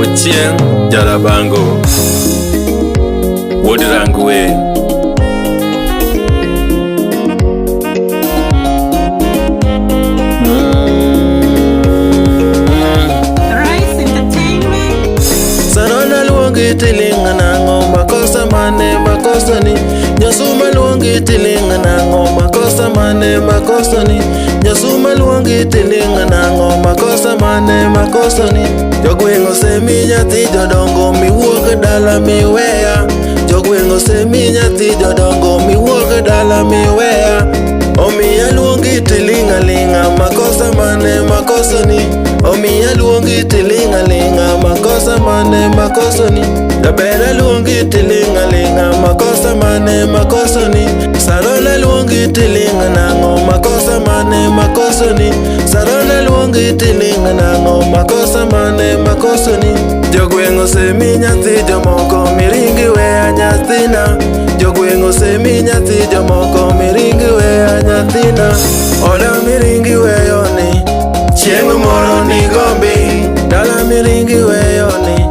Ochieng Jarabango Wuod Rangwe Rice Entertainment. Sarona luongi tilinga nango makosa mane makosa ni Nyasuma luongi tilinga nango makosa mane makosa ni Nyasuma luongi tilinga nango makosa mane makosa ni Jogwengo semi nyathi jodongo miwuok dala miweya Jogwengo semi nyathi jodongo miwuok dala miweya Omiya luongi tilinga linga makosa mane makosa ni Omiya luongi tilinga linga makosa mane makosa ni Dabera luongi tilinga linga makosa mane makosa ni Sarona luongi tilinga nango makosa mane makosa ni Sarona luongi tilinga nango makosa mane makosa ni Jogwengo semi nyathi jomoko miringi weya nyathina Jogwengo semi nyathi jomoko miringi weya nyathina Oda miringi weyo ni Chieng' moro ni gombi Dala miringi weyo ni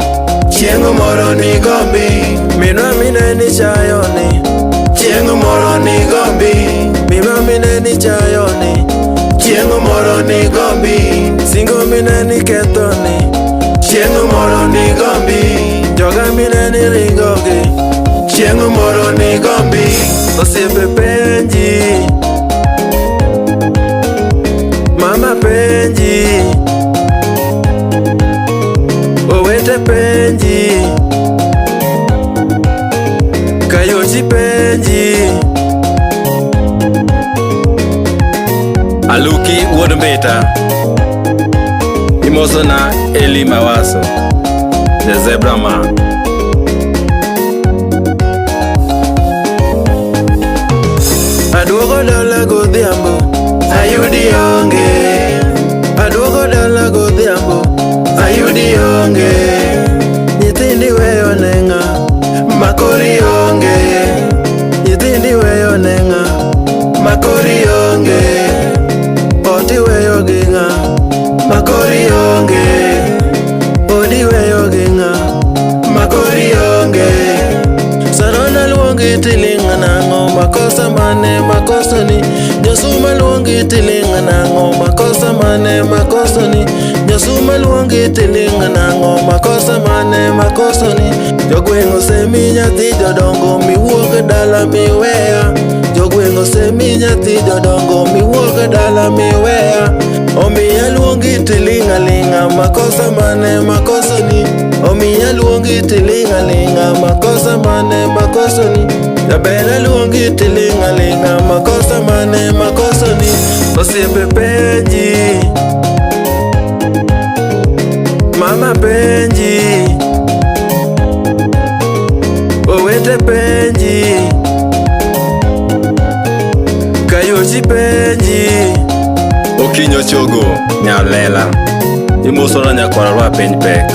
Chieng' moro ni gombi Minwa mineni chayo ni Chieng' moro ni gombi Minwa mineni chayo ni Chieng' moro ni gombi Singo mineni ketho ni Chieng' moro ni gombi Joga mineni ringogi Chieng' moro ni gombi Osiepe penji Mama penji Owete penji Kayochi penji Aluki Wuod Mbita Imosona Eli Mawaso The Zebra Man Aduogo dala godhiambo Ayudi onge Aduogo dala godhiambo Ayudi onge Nyithindi weyo nenga Makori onge Nyithindi weyo nenga Makori onge Oti weyo ginga Makori onge Odi weyo ginga Makori onge Sarona luongi tilinga nango makosa mane makosa ni Nyasuma luongi tilinga nango makosa mane makosa ni Nyasuma luongi tilinga nango makosa mane makosa ni Jogwengo semi nyathi jodongo miwuok dala miweya Jogwengo semi nyathi jodongo miwuok dala miweya Omiya luongi tilinga linga makosa mane makosa ni Omiya luongi tilinga linga makosa mane makosa ni Dabera luongi tilinga linga makosa mane makosa ni Osiepe penji Mama penji Owete penji Kayochi penji Okinyo Chogo Nyalela Imosona Nyakwarwa Penj Pek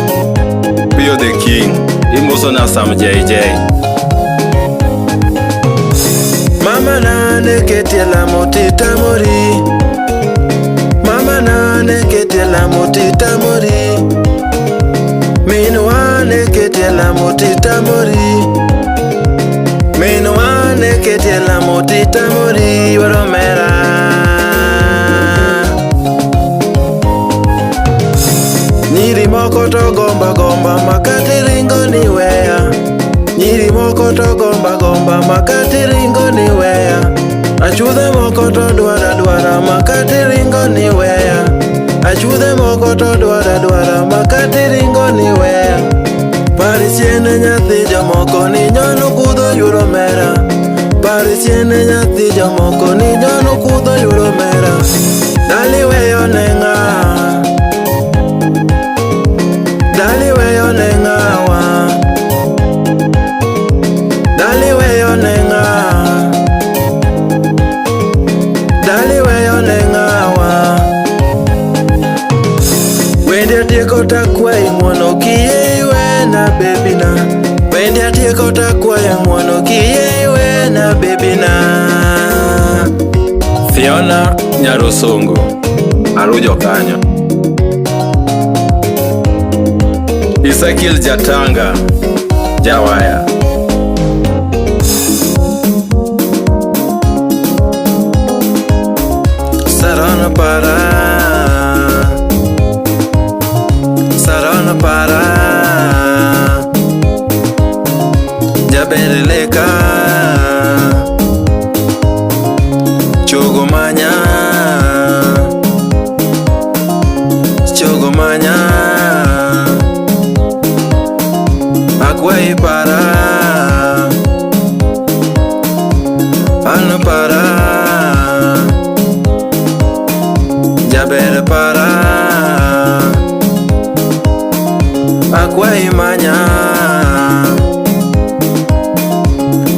Pio the King Imosona Sam JJ Mama nane ketiela motita mori Mama nane ketiela motita mori Minwane ketiela motita mori Minwane ketiela motita mori Waromera Nyiri moko to gomba gomba makati ringo ni weya Nyiri moko to gomba gomba makati ringo ni weya Achudhe moko to dwara dwara makati ringo ni weya Achudhe moko to dwara dwara makati ringo ni weya Parisiene nyathi jomoko ni nyono kudho yuro mera Parisiene nyathi jomoko ni nyono kudho yuro mera Dali weyo nenga Dali weyo nenga wa Dali weyo nenga Dali weyo nenga wa Wende atieko takwai mwono kiyewe na bebina Wende atieko takwai mwono kiyewe na bebina Fiona Nyarosongo Arujo kanyo Ezekiel Jatanga, Jawaya. Sarana para, sarana para, Jabereleka, Chogomanya, Chogomanya, Akwai para, Ana para, Jaber para, Akwai manya,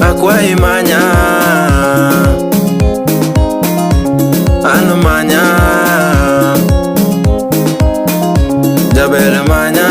Akwai manya, Anu manya, Jaber manya,